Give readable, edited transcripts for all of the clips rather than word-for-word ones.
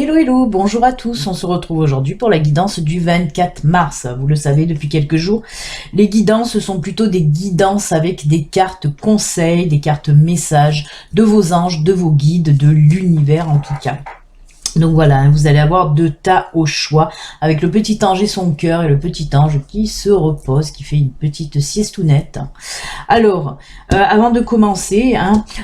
Hello hello, bonjour à tous, on se retrouve aujourd'hui pour la guidance du 24 mars. Vous le savez depuis quelques jours, les guidances sont plutôt des guidances avec des cartes conseils, des cartes messages de vos anges, de vos guides, de l'univers en tout cas. Donc voilà, vous allez avoir deux tas au choix, avec le petit ange et son cœur, et le petit ange qui se repose, qui fait une petite siestounette. Alors, avant de commencer,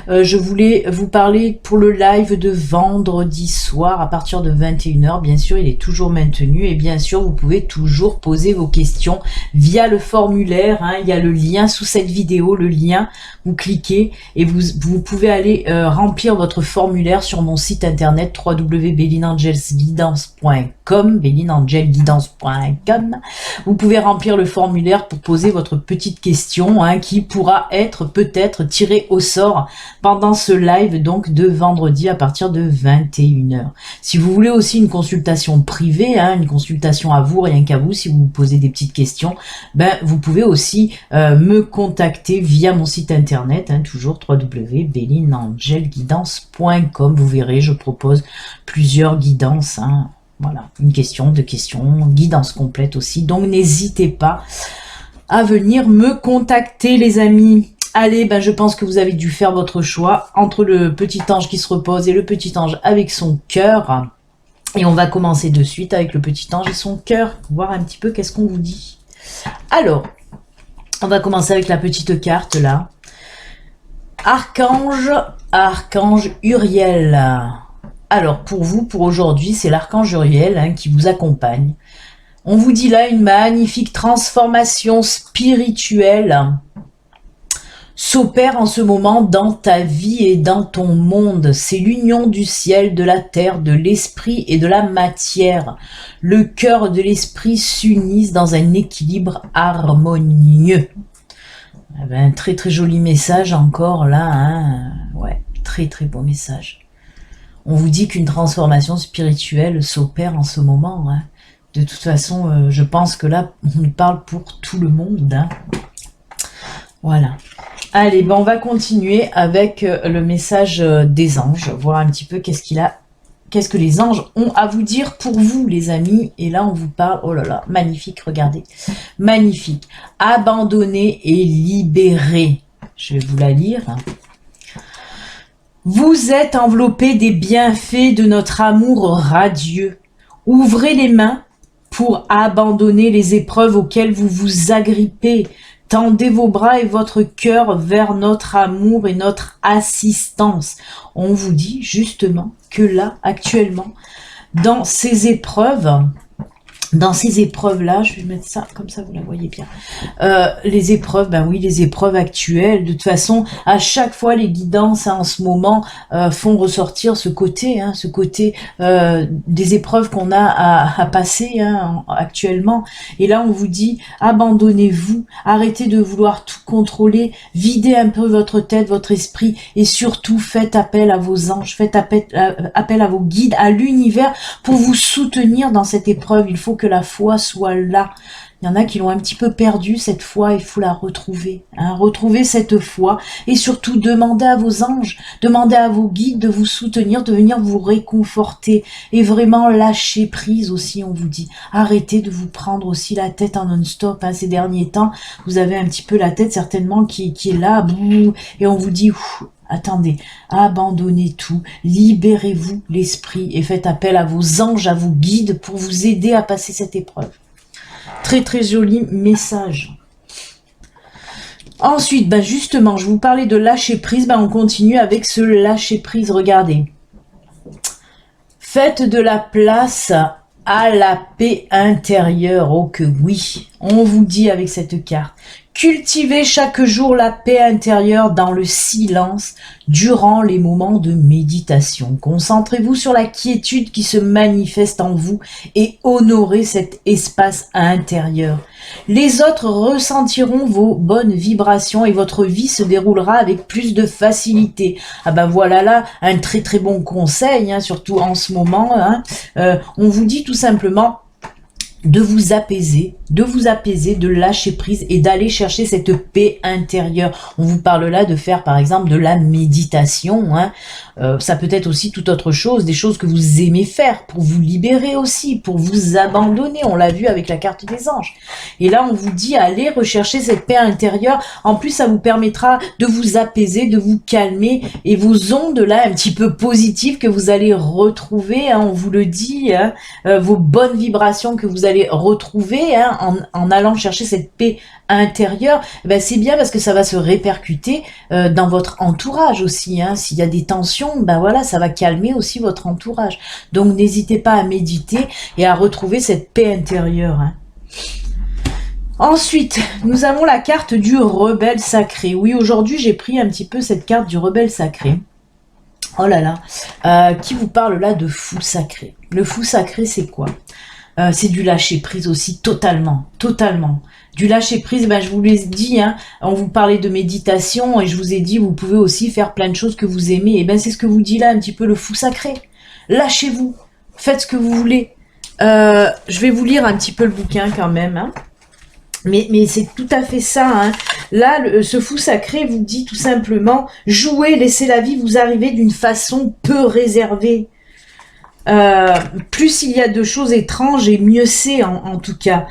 je voulais vous parler pour le live de vendredi soir à partir de 21h. Bien sûr, il est toujours maintenu, et bien sûr, vous pouvez toujours poser vos questions via le formulaire. Il y a le lien sous cette vidéo, le lien, vous cliquez, et vous pouvez aller remplir votre formulaire sur mon site internet www.bellinangelsguidance.com, bellinangelguidance.com. Vous pouvez remplir le formulaire pour poser votre petite question qui pourra être peut-être tirée au sort pendant ce live donc de vendredi à partir de 21h. Si vous voulez aussi une consultation privée, une consultation à vous, rien qu'à vous, si vous vous posez des petites questions, vous pouvez aussi me contacter via mon site internet, toujours www.bellinangelguidance.com. Vous verrez, je propose plusieurs guidances, voilà, une question, deux questions, guidance complète aussi. Donc n'hésitez pas à venir me contacter les amis. Allez, je pense que vous avez dû faire votre choix entre le petit ange qui se repose et le petit ange avec son cœur. Et on va commencer de suite avec le petit ange et son cœur, voir un petit peu qu'est-ce qu'on vous dit. Alors, on va commencer avec la petite carte là. Archange Uriel. Alors, pour vous, pour aujourd'hui, c'est l'archange Uriel qui vous accompagne. On vous dit là une magnifique transformation spirituelle s'opère en ce moment dans ta vie et dans ton monde. C'est l'union du ciel, de la terre, de l'esprit et de la matière. Le cœur de l'esprit s'unissent dans un équilibre harmonieux. Un très très joli message encore là. Ouais, très très beau message. On vous dit qu'une transformation spirituelle s'opère en ce moment. De toute façon, je pense que là, on parle pour tout le monde. Voilà. Allez, on va continuer avec le message des anges. Voir un petit peu qu'est-ce que les anges ont à vous dire pour vous, les amis. Et là, on vous parle, oh là là, magnifique, regardez. Magnifique. Abandonner et libérer. Je vais vous la lire. Vous êtes enveloppé des bienfaits de notre amour radieux. Ouvrez les mains pour abandonner les épreuves auxquelles vous vous agrippez. Tendez vos bras et votre cœur vers notre amour et notre assistance. On vous dit justement que là, actuellement, dans ces épreuves-là, je vais mettre ça comme ça, vous la voyez bien. Les épreuves, oui, les épreuves actuelles. De toute façon, à chaque fois, les guidances en ce moment font ressortir ce côté, des épreuves qu'on a à passer actuellement. Et là, on vous dit, abandonnez-vous, arrêtez de vouloir tout contrôler, videz un peu votre tête, votre esprit, et surtout faites appel à vos anges, faites appel à vos guides, à l'univers pour vous soutenir dans cette épreuve. Il faut que la foi soit là. Il y en a qui l'ont un petit peu perdue cette foi, il faut la retrouver. Retrouver cette foi et surtout demander à vos anges, demander à vos guides de vous soutenir, de venir vous réconforter et vraiment lâcher prise aussi, on vous dit. Arrêtez de vous prendre aussi la tête en non-stop. Ces derniers temps, vous avez un petit peu la tête certainement qui est là, et on vous dit... Attendez, abandonnez tout, libérez-vous l'esprit et faites appel à vos anges, à vos guides pour vous aider à passer cette épreuve. Très très joli message. Ensuite, justement, je vous parlais de lâcher prise, on continue avec ce lâcher prise, regardez. Faites de la place à la paix intérieure, oh que oui, on vous dit avec cette carte. Cultivez chaque jour la paix intérieure dans le silence durant les moments de méditation. Concentrez-vous sur la quiétude qui se manifeste en vous et honorez cet espace intérieur. Les autres ressentiront vos bonnes vibrations et votre vie se déroulera avec plus de facilité. Voilà là un très très bon conseil, surtout en ce moment. On vous dit tout simplement de vous apaiser, de lâcher prise et d'aller chercher cette paix intérieure. On vous parle là de faire par exemple de la méditation, hein. Ça peut être aussi toute autre chose, des choses que vous aimez faire pour vous libérer aussi, pour vous abandonner. On l'a vu avec la carte des anges. Et là, on vous dit, allez rechercher cette paix intérieure. En plus, ça vous permettra de vous apaiser, de vous calmer et vos ondes là, un petit peu positives que vous allez retrouver, hein, on vous le dit, hein, vos bonnes vibrations que vous allez retrouver, hein, en allant chercher cette paix intérieure, ben c'est bien parce que ça va se répercuter dans votre entourage aussi, hein. S'il y a des tensions, ben voilà, ça va calmer aussi votre entourage. Donc n'hésitez pas à méditer et à retrouver cette paix intérieure, hein. Ensuite, nous avons la carte du rebelle sacré. Oui, aujourd'hui j'ai pris un petit peu cette carte du rebelle sacré. Oh là là, qui vous parle là de fou sacré. Le fou sacré, c'est quoi? C'est du lâcher prise aussi, totalement. Du lâcher prise, ben je vous l'ai dit, hein, on vous parlait de méditation et je vous ai dit, vous pouvez aussi faire plein de choses que vous aimez. Et ben c'est ce que vous dit là, un petit peu le fou sacré. Lâchez-vous, faites ce que vous voulez. Je vais vous lire un petit peu le bouquin quand même, hein. Mais c'est tout à fait ça, hein. Là, ce fou sacré vous dit tout simplement, jouez, laissez la vie vous arriver d'une façon peu réservée. Plus il y a de choses étranges et mieux c'est en tout cas.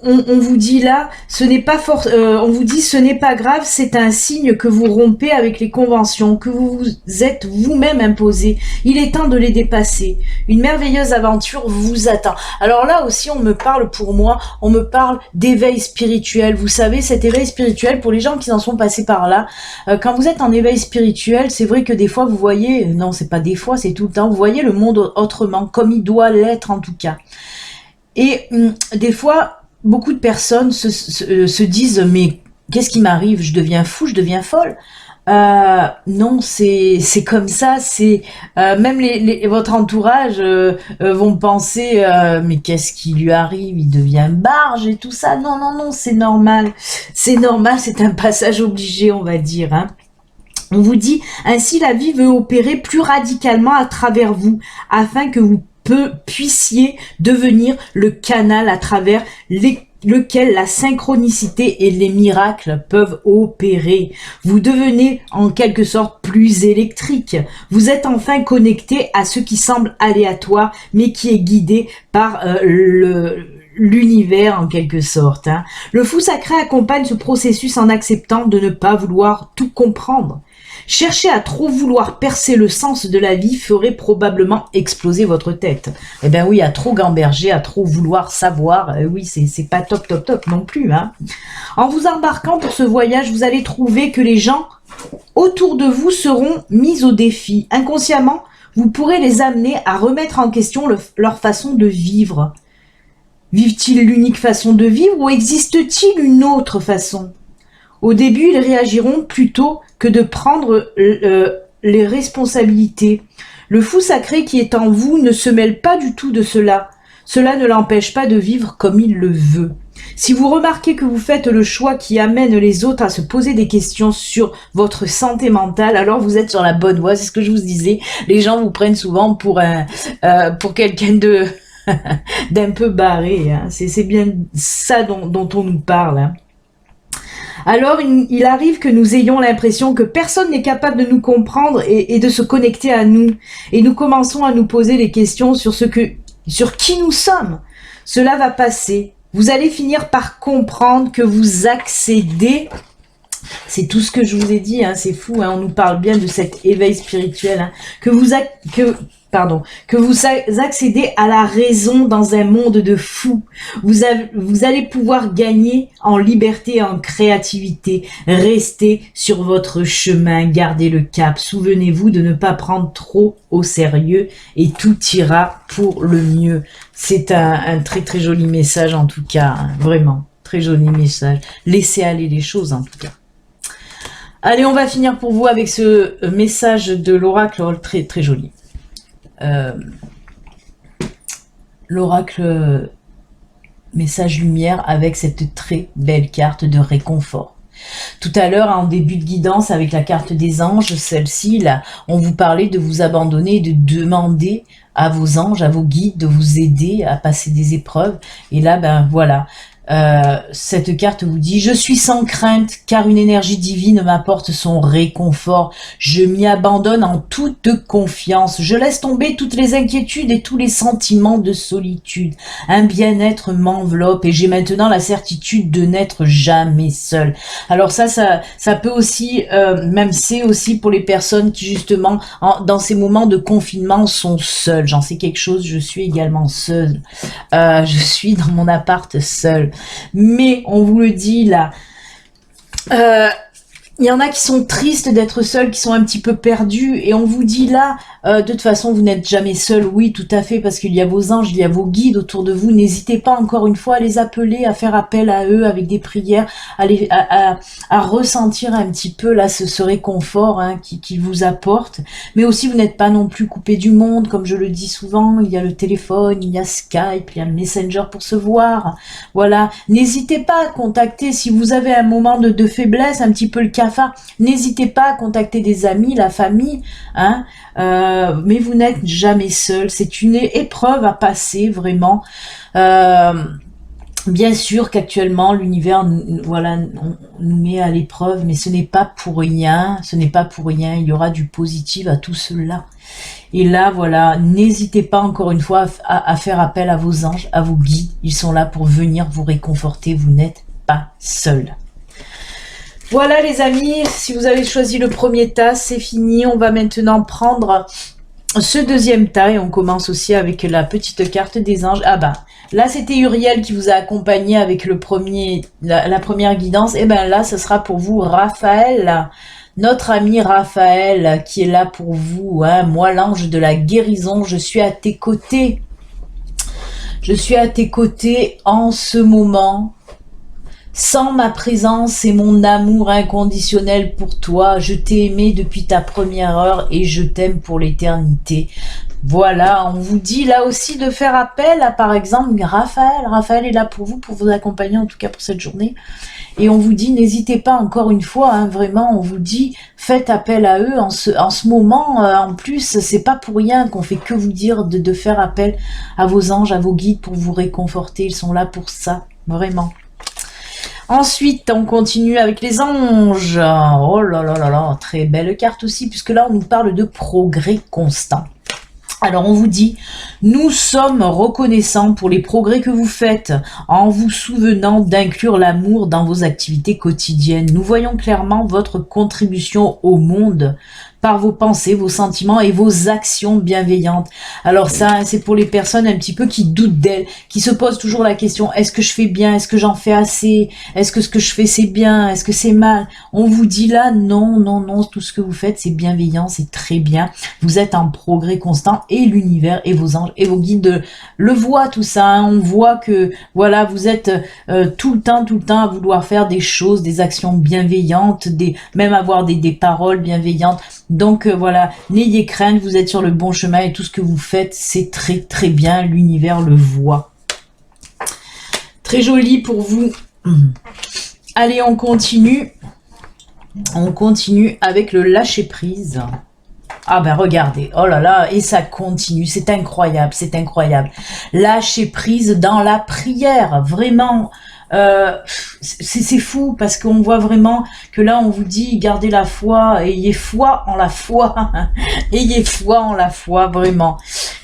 On vous dit là, on vous dit ce n'est pas grave, c'est un signe que vous rompez avec les conventions, que vous vous êtes vous-même imposé. Il est temps de les dépasser. Une merveilleuse aventure vous attend. Alors là aussi, on me parle d'éveil spirituel. Vous savez, cet éveil spirituel, pour les gens qui en sont passés par là, quand vous êtes en éveil spirituel, c'est vrai que des fois, vous voyez, non, c'est pas des fois, c'est tout le temps, vous voyez le monde autrement, comme il doit l'être en tout cas. Et des fois, beaucoup de personnes se disent mais qu'est-ce qui m'arrive? Je deviens fou, je deviens folle. Non, c'est comme ça. C'est même votre entourage vont penser mais qu'est-ce qui lui arrive? Il devient barge et tout ça. Non, c'est normal. C'est normal, c'est un passage obligé, on va dire, hein. On vous dit ainsi la vie veut opérer plus radicalement à travers vous afin que vous puissiez devenir le canal à travers lequel la synchronicité et les miracles peuvent opérer. Vous devenez en quelque sorte plus électrique. Vous êtes enfin connecté à ce qui semble aléatoire, mais qui est guidé par l'univers en quelque sorte, hein. Le fou sacré accompagne ce processus en acceptant de ne pas vouloir tout comprendre. Chercher à trop vouloir percer le sens de la vie ferait probablement exploser votre tête. Eh ben oui, à trop gamberger, à trop vouloir savoir, oui, c'est pas top non plus, hein. En vous embarquant pour ce voyage, vous allez trouver que les gens autour de vous seront mis au défi. Inconsciemment, vous pourrez les amener à remettre en question leur façon de vivre. Vivent-ils l'unique façon de vivre ou existe-t-il une autre façon? Au début, ils réagiront plutôt que de prendre les responsabilités. Le fou sacré qui est en vous ne se mêle pas du tout de cela. Cela ne l'empêche pas de vivre comme il le veut. Si vous remarquez que vous faites le choix qui amène les autres à se poser des questions sur votre santé mentale, alors vous êtes sur la bonne voie. C'est ce que je vous disais. Les gens vous prennent souvent pour quelqu'un de d'un peu barré, hein. C'est bien ça dont on nous parle, hein. Alors, il arrive que nous ayons l'impression que personne n'est capable de nous comprendre et de se connecter à nous. Et nous commençons à nous poser des questions sur qui nous sommes. Cela va passer. Vous allez finir par comprendre que vous accédez. C'est tout ce que je vous ai dit, hein, c'est fou, hein, on nous parle bien de cet éveil spirituel, hein, que vous accédez à la raison dans un monde de fous. Vous allez pouvoir gagner en liberté et en créativité. Restez sur votre chemin, gardez le cap. Souvenez-vous de ne pas prendre trop au sérieux et tout ira pour le mieux. C'est un très très joli message en tout cas, hein, vraiment, très joli message. Laissez aller les choses en tout cas. Allez, on va finir pour vous avec ce message de l'oracle très très joli. L'oracle message lumière avec cette très belle carte de réconfort. Tout à l'heure, en début de guidance avec la carte des anges, celle-ci, là, on vous parlait de vous abandonner et de demander à vos anges, à vos guides de vous aider à passer des épreuves. Et là, ben voilà, cette carte vous dit: je suis sans crainte car une énergie divine m'apporte son réconfort. Je m'y abandonne en toute confiance. Je laisse tomber toutes les inquiétudes et tous les sentiments de solitude. Un bien-être m'enveloppe et j'ai maintenant la certitude de n'être jamais seul. Alors ça peut aussi, même c'est aussi pour les personnes qui justement dans ces moments de confinement sont seules. J'en sais quelque chose, je suis également seule. Je suis dans mon appart seule. Mais on vous le dit là, il y en a qui sont tristes d'être seuls, qui sont un petit peu perdus, et on vous dit là, de toute façon, vous n'êtes jamais seul, oui, tout à fait, parce qu'il y a vos anges, il y a vos guides autour de vous. N'hésitez pas encore une fois à les appeler, à faire appel à eux avec des prières, à ressentir un petit peu là ce réconfort hein, qui vous apporte. Mais aussi, vous n'êtes pas non plus coupé du monde, comme je le dis souvent. Il y a le téléphone, il y a Skype, il y a le Messenger pour se voir. Voilà, n'hésitez pas à contacter si vous avez un moment de faiblesse, un petit peu le cafard. N'hésitez pas à contacter des amis, la famille, hein. Mais vous n'êtes jamais seul. C'est une épreuve à passer vraiment. Bien sûr qu'actuellement l'univers voilà nous met à l'épreuve, mais ce n'est pas pour rien. Ce n'est pas pour rien. Il y aura du positif à tout cela. Et là voilà, n'hésitez pas encore une fois à faire appel à vos anges, à vos guides. Ils sont là pour venir vous réconforter. Vous n'êtes pas seul. Voilà les amis, si vous avez choisi le premier tas, c'est fini. On va maintenant prendre ce deuxième tas et on commence aussi avec la petite carte des anges. Ah bah, là c'était Uriel qui vous a accompagné avec le premier, la première guidance. Et ben là, ce sera pour vous Raphaël, notre ami Raphaël qui est là pour vous. Hein. Moi, l'ange de la guérison, je suis à tes côtés. Je suis à tes côtés en ce moment. Sans ma présence et mon amour inconditionnel pour toi, je t'ai aimé depuis ta première heure et je t'aime pour l'éternité. Voilà, on vous dit là aussi de faire appel à par exemple Raphaël. Raphaël est là pour vous accompagner en tout cas pour cette journée. Et on vous dit, n'hésitez pas encore une fois, hein, vraiment, on vous dit, faites appel à eux en ce moment. En plus, c'est pas pour rien qu'on fait que vous dire de faire appel à vos anges, à vos guides pour vous réconforter. Ils sont là pour ça, vraiment. Ensuite, on continue avec les anges. Oh là là là là, très belle carte aussi, puisque là, on nous parle de progrès constant. Alors, on vous dit, nous sommes reconnaissants pour les progrès que vous faites en vous souvenant d'inclure l'amour dans vos activités quotidiennes. Nous voyons clairement votre contribution au monde par vos pensées, vos sentiments et vos actions bienveillantes. Alors ça, c'est pour les personnes un petit peu qui doutent d'elles, qui se posent toujours la question, est-ce que je fais bien? Est-ce que j'en fais assez? Est-ce que ce que je fais c'est bien? Est-ce que c'est mal? On vous dit là, non, non, non, tout ce que vous faites c'est bienveillant, c'est très bien. Vous êtes en progrès constant et l'univers et vos anges et vos guides le voient tout ça. Hein. On voit que voilà, vous êtes tout le temps à vouloir faire des choses, des actions bienveillantes, même avoir des paroles bienveillantes. Donc voilà, n'ayez crainte, vous êtes sur le bon chemin et tout ce que vous faites, c'est très très bien, l'univers le voit. Très joli pour vous. Allez, on continue. On continue avec le lâcher prise. Ah ben regardez, oh là là, et ça continue, c'est incroyable, c'est incroyable. Lâcher prise dans la prière, vraiment. C'est fou parce qu'on voit vraiment que là on vous dit gardez la foi, ayez foi en la foi, ayez foi en la foi vraiment.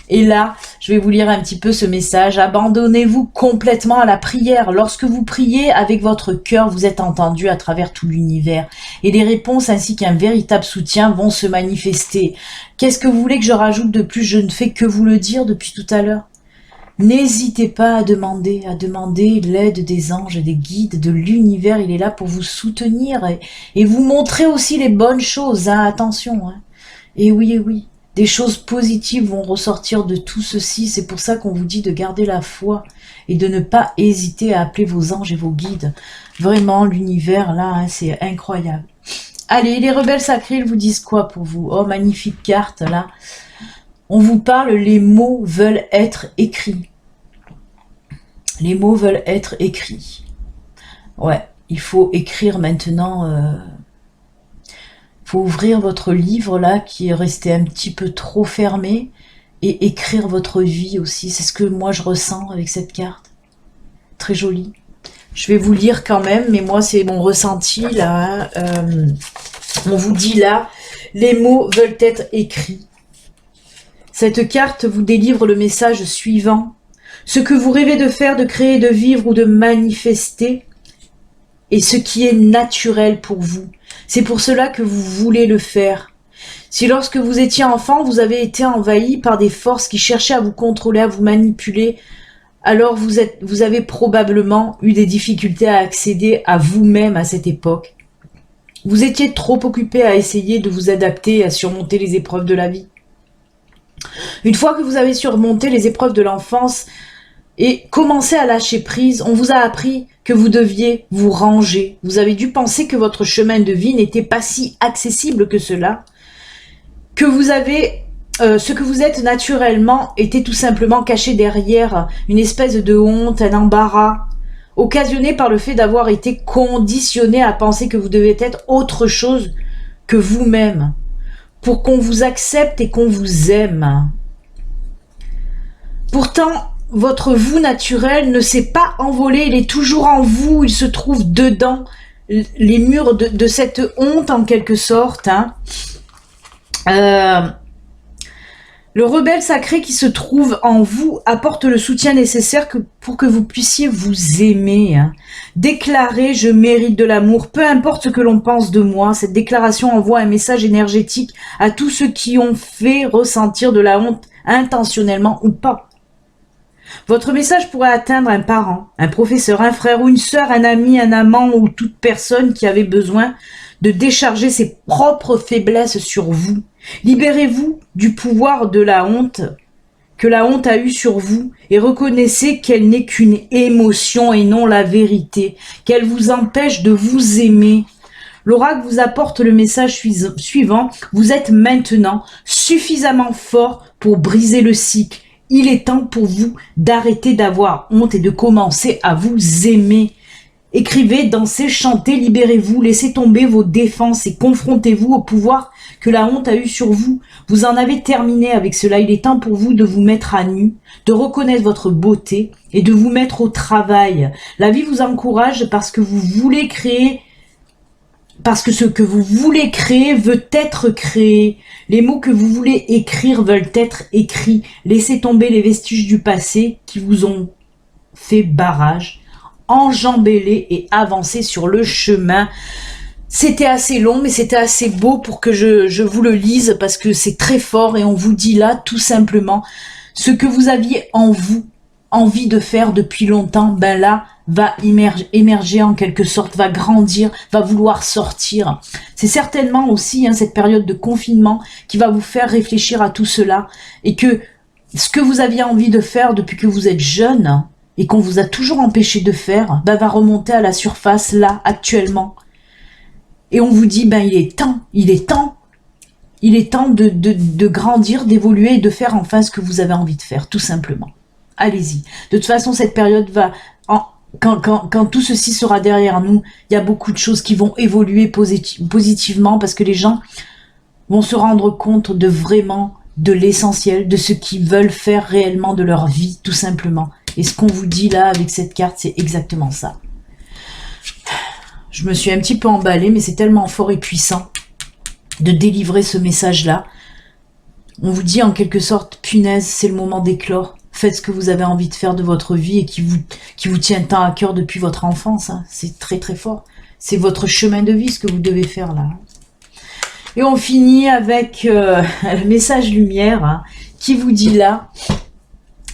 Et là, je vais vous lire un petit peu ce message. Abandonnez-vous complètement à la prière. Lorsque vous priez avec votre cœur, vous êtes entendu à travers tout l'univers. Et les réponses ainsi qu'un véritable soutien vont se manifester. Qu'est-ce que vous voulez que je rajoute de plus? Je ne fais que vous le dire depuis tout à l'heure. N'hésitez pas à demander l'aide des anges et des guides de l'univers. Il est là pour vous soutenir et vous montrer aussi les bonnes choses. Hein, attention. Hein. Et oui. Des choses positives vont ressortir de tout ceci. C'est pour ça qu'on vous dit de garder la foi et de ne pas hésiter à appeler vos anges et vos guides. Vraiment, l'univers, là, hein, c'est incroyable. Allez, les rebelles sacrés, ils vous disent quoi pour vous? Oh, magnifique carte, là. On vous parle, les mots veulent être écrits. Les mots veulent être écrits. Ouais. il faut écrire maintenant, faut ouvrir votre livre là qui est resté un petit peu trop fermé et écrire votre vie aussi. C'est ce que moi je ressens avec cette carte. Très jolie. Je vais vous lire quand même, mais moi c'est mon ressenti là. On vous dit là, les mots veulent être écrits. Cette carte vous délivre le message suivant. Ce que vous rêvez de faire, de créer, de vivre ou de manifester est ce qui est naturel pour vous. C'est pour cela que vous voulez le faire. Si lorsque vous étiez enfant, vous avez été envahi par des forces qui cherchaient à vous contrôler, à vous manipuler, alors vous avez probablement eu des difficultés à accéder à vous-même à cette époque. Vous étiez trop occupé à essayer de vous adapter et à surmonter les épreuves de la vie. Une fois que vous avez surmonté les épreuves de l'enfance et commencé à lâcher prise, on vous a appris que vous deviez vous ranger. Vous avez dû penser que votre chemin de vie n'était pas si accessible que cela, que vous avez ce que vous êtes naturellement était tout simplement caché derrière une espèce de honte, un embarras, occasionné par le fait d'avoir été conditionné à penser que vous devez être autre chose que vous-même, pour qu'on vous accepte et qu'on vous aime. Pourtant, votre vous naturel ne s'est pas envolé, il est toujours en vous, il se trouve dedans, les murs de cette honte en quelque sorte. Le rebelle sacré qui se trouve en vous apporte le soutien nécessaire pour que vous puissiez vous aimer. Déclarer « je mérite de l'amour », peu importe ce que l'on pense de moi, cette déclaration envoie un message énergétique à tous ceux qui ont fait ressentir de la honte intentionnellement ou pas. Votre message pourrait atteindre un parent, un professeur, un frère ou une sœur, un ami, un amant ou toute personne qui avait besoin de décharger ses propres faiblesses sur vous. Libérez-vous du pouvoir de la honte que la honte a eu sur vous et reconnaissez qu'elle n'est qu'une émotion et non la vérité, qu'elle vous empêche de vous aimer. L'oracle vous apporte le message suivant. Vous êtes maintenant suffisamment fort pour briser le cycle. Il est temps pour vous d'arrêter d'avoir honte et de commencer à vous aimer. Écrivez, dansez, chantez, libérez-vous, laissez tomber vos défenses et confrontez-vous au pouvoir que la honte a eu sur vous. Vous en avez terminé avec cela. Il est temps pour vous de vous mettre à nu, de reconnaître votre beauté et de vous mettre au travail. La vie vous encourage parce que vous voulez créer, parce que ce que vous voulez créer veut être créé. Les mots que vous voulez écrire veulent être écrits. Laissez tomber les vestiges du passé qui vous ont fait barrage. Enjambez-les et avancez sur le chemin. C'était assez long, mais c'était assez beau pour que je vous le lise parce que c'est très fort et on vous dit là tout simplement ce que vous aviez en vous envie de faire depuis longtemps, ben là va émerger en quelque sorte, va grandir, va vouloir sortir. C'est certainement aussi cette période de confinement qui va vous faire réfléchir à tout cela et que ce que vous aviez envie de faire depuis que vous êtes jeune et qu'on vous a toujours empêché de faire, ben va remonter à la surface là actuellement. Et on vous dit, ben il est temps de grandir, d'évoluer et de faire enfin ce que vous avez envie de faire, tout simplement. Allez-y. De toute façon, cette période va, quand tout ceci sera derrière nous, il y a beaucoup de choses qui vont évoluer positivement parce que les gens vont se rendre compte de l'essentiel, de ce qu'ils veulent faire réellement de leur vie, tout simplement. Et ce qu'on vous dit là avec cette carte, c'est exactement ça. Je me suis un petit peu emballée, mais c'est tellement fort et puissant de délivrer ce message-là. On vous dit en quelque sorte, punaise, c'est le moment d'éclore. Faites ce que vous avez envie de faire de votre vie et qui vous tient tant à cœur depuis votre enfance. C'est très très fort. C'est votre chemin de vie ce que vous devez faire là. Et on finit avec le message lumière qui vous dit là,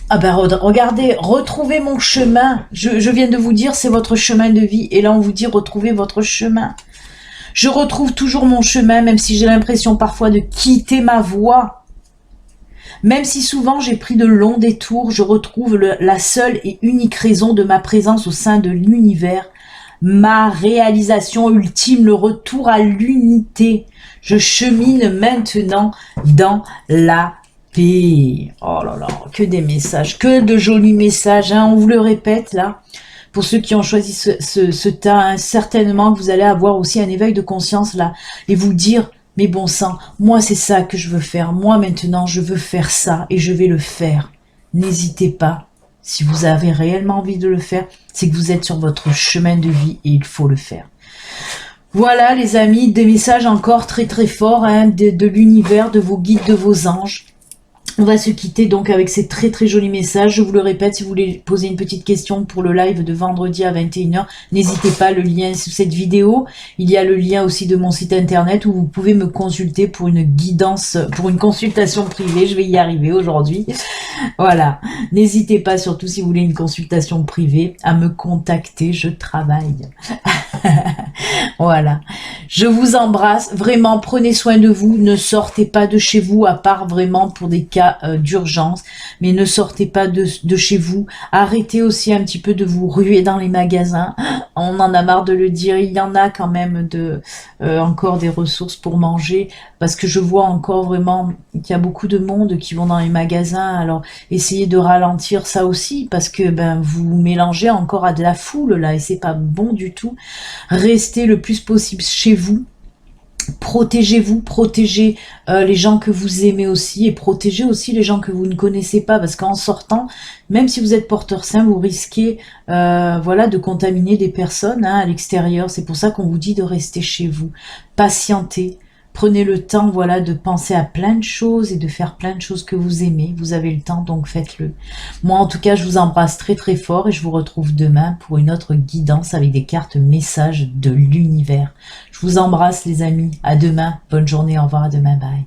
ah ben regardez, retrouvez mon chemin. Je viens de vous dire, c'est votre chemin de vie. Et là, on vous dit, retrouvez votre chemin. Je retrouve toujours mon chemin, même si j'ai l'impression parfois de quitter ma voie. Même si souvent j'ai pris de longs détours, je retrouve la seule et unique raison de ma présence au sein de l'univers. Ma réalisation ultime, le retour à l'unité. Je chemine maintenant dans la paix. Oh là là, que des messages, que de jolis messages, on vous le répète là. Pour ceux qui ont choisi ce tas, hein, certainement que vous allez avoir aussi un éveil de conscience là et vous dire, mais bon sang, moi c'est ça que je veux faire. Moi maintenant, je veux faire ça et je vais le faire. N'hésitez pas. Si vous avez réellement envie de le faire, c'est que vous êtes sur votre chemin de vie et il faut le faire. Voilà les amis, des messages encore très très forts hein, de l'univers, de vos guides, de vos anges. On va se quitter donc avec ces très très jolis messages. Je vous le répète, si vous voulez poser une petite question pour le live de vendredi à 21h, n'hésitez pas, le lien est sous cette vidéo. Il y a le lien aussi de mon site internet où vous pouvez me consulter pour une guidance, pour une consultation privée. Je vais y arriver aujourd'hui. Voilà. N'hésitez pas, surtout si vous voulez une consultation privée, à me contacter. Je travaille. Voilà. Je vous embrasse. Vraiment, prenez soin de vous. Ne sortez pas de chez vous, à part vraiment pour des cas d'urgence. Mais ne sortez pas de chez vous. Arrêtez aussi un petit peu de vous ruer dans les magasins. On en a marre de le dire. Il y en a quand même encore des ressources pour manger. Parce que je vois encore vraiment qu'il y a beaucoup de monde qui vont dans les magasins. Alors, essayez de ralentir ça aussi. Parce que vous mélangez encore à de la foule là. Et c'est pas bon du tout. Restez le plus possible chez vous. Protégez-vous, protégez les gens que vous aimez aussi et protégez aussi les gens que vous ne connaissez pas parce qu'en sortant, même si vous êtes porteur sain, vous risquez voilà, de contaminer des personnes hein, à l'extérieur. C'est pour ça qu'on vous dit de rester chez vous. Patientez. Prenez le temps, voilà, de penser à plein de choses et de faire plein de choses que vous aimez. Vous avez le temps, donc faites-le. Moi, en tout cas, je vous embrasse très très fort et je vous retrouve demain pour une autre guidance avec des cartes messages de l'univers. Je vous embrasse les amis. À demain. Bonne journée. Au revoir. À demain. Bye.